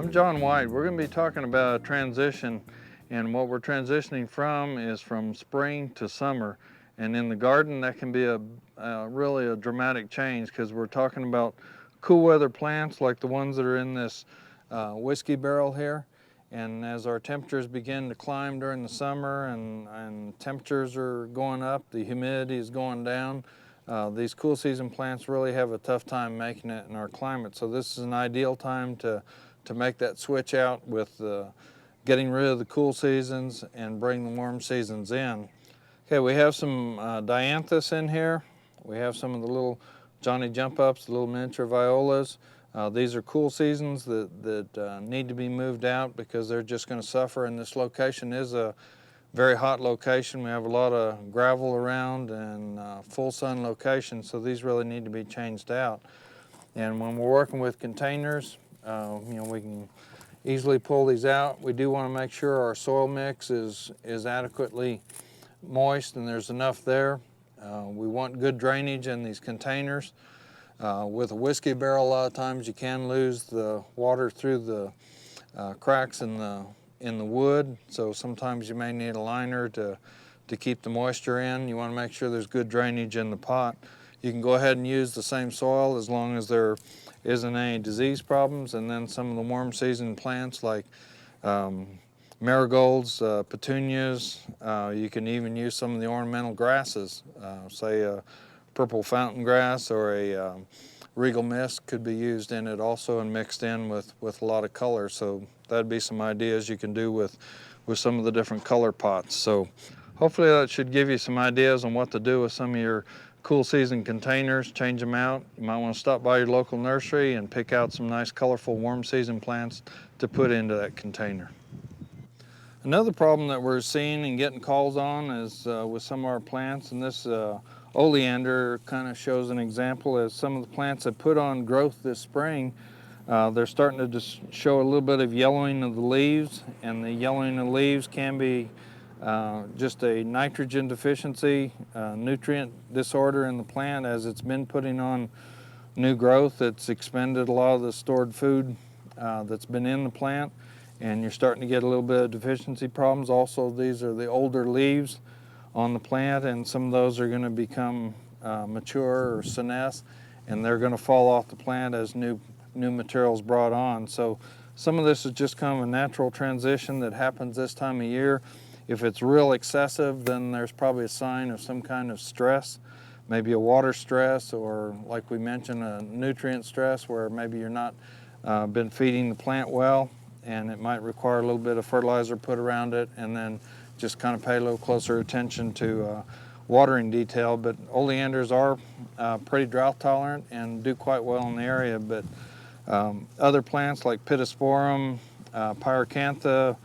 I'm John White. We're going to be talking about a transition, and what we're transitioning from is from spring to summer. And in the garden, that can be really a dramatic change because we're talking about cool weather plants like the ones that are in this whiskey barrel here. And as our temperatures begin to climb during the summer and temperatures are going up, the humidity is going down, these cool season plants really have a tough time making it in our climate. So this is an ideal time to make that switch out with getting rid of the cool seasons and bring the warm seasons in. Okay, we have some dianthus in here. We have some of the little Johnny jump ups, the little miniature violas. These are cool seasons that need to be moved out because they're just going to suffer, and this location is a very hot location. We have a lot of gravel around and full sun location, so these really need to be changed out. And when we're working with containers, we can easily pull these out. We do want to make sure our soil mix is adequately moist and there's enough there. We want good drainage in these containers. With a whiskey barrel, a lot of times you can lose the water through the cracks in the wood, so sometimes you may need a liner to keep the moisture in. You want to make sure there's good drainage in the pot. You can go ahead and use the same soil as long as there isn't any disease problems, and then some of the warm season plants like marigolds, petunias, you can even use some of the ornamental grasses, say a purple fountain grass or a regal mist could be used in it also and mixed in with a lot of color. So that'd be some ideas you can do with some of the different color pots. So hopefully that should give you some ideas on what to do with some of your cool season containers. Change them out. You might want to stop by your local nursery and pick out some nice colorful warm season plants to put into that container. Another problem that we're seeing and getting calls on is with some of our plants, and this oleander kind of shows an example as some of the plants that put on growth this spring, they're starting to just show a little bit of yellowing of the leaves, and the yellowing of the leaves can be just a nitrogen deficiency, nutrient disorder in the plant as it's been putting on new growth. It's expended a lot of the stored food that's been in the plant, and you're starting to get a little bit of deficiency problems. Also, these are the older leaves on the plant, and some of those are going to become mature or senesce, and they're going to fall off the plant as new materials brought on. So some of this is just kind of a natural transition that happens this time of year. If it's real excessive, then there's probably a sign of some kind of stress, maybe a water stress, or like we mentioned, a nutrient stress where maybe you're not been feeding the plant well, and it might require a little bit of fertilizer put around it, and then just kind of pay a little closer attention to watering detail. But oleanders are pretty drought tolerant and do quite well in the area, but other plants like pittosporum, pyracantha,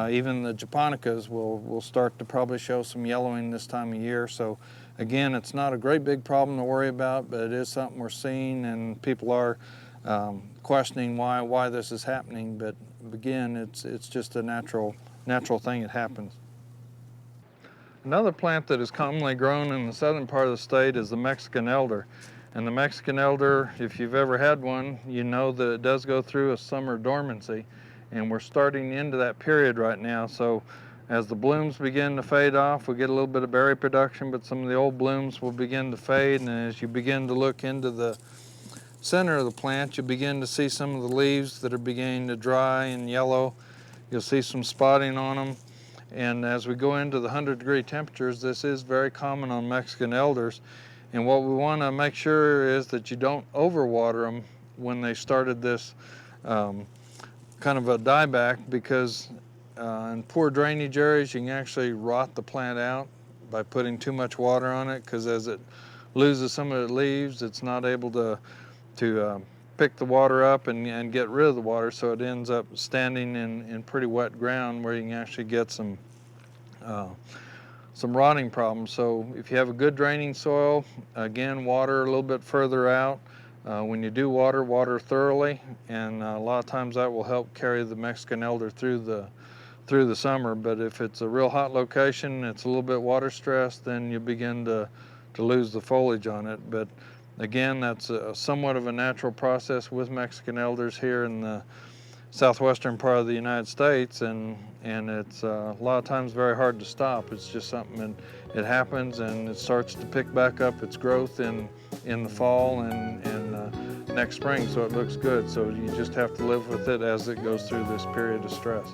even the japonicas will start to probably show some yellowing this time of year. So again, it's not a great big problem to worry about, but it is something we're seeing, and people are questioning why this is happening. But again, it's just a natural thing that happens. Another plant that is commonly grown in the southern part of the state is the Mexican elder. And the Mexican elder, if you've ever had one, you know that it does go through a summer dormancy, and we're starting into that period right now. So as the blooms begin to fade off, we get a little bit of berry production, but some of the old blooms will begin to fade, and as you begin to look into the center of the plant, you begin to see some of the leaves that are beginning to dry and yellow. You'll see some spotting on them. And as we go into the 100-degree temperatures, this is very common on Mexican elders. And what we want to make sure is that you don't overwater them when they started this kind of a dieback, because in poor drainage areas you can actually rot the plant out by putting too much water on it, because as it loses some of the leaves, it's not able to pick the water up and get rid of the water, so it ends up standing in pretty wet ground where you can actually get some rotting problems. So if you have a good draining soil, again, water a little bit further out. When you do water thoroughly, and a lot of times that will help carry the Mexican elder through the summer. But if it's a real hot location, it's a little bit water stressed, then you begin to lose the foliage on it. But again, that's somewhat of a natural process with Mexican elders here in the southwestern part of the United States, and it's a lot of times very hard to stop. It's just something, and it happens, and it starts to pick back up its growth in the fall and next spring, so it looks good. So you just have to live with it as it goes through this period of stress.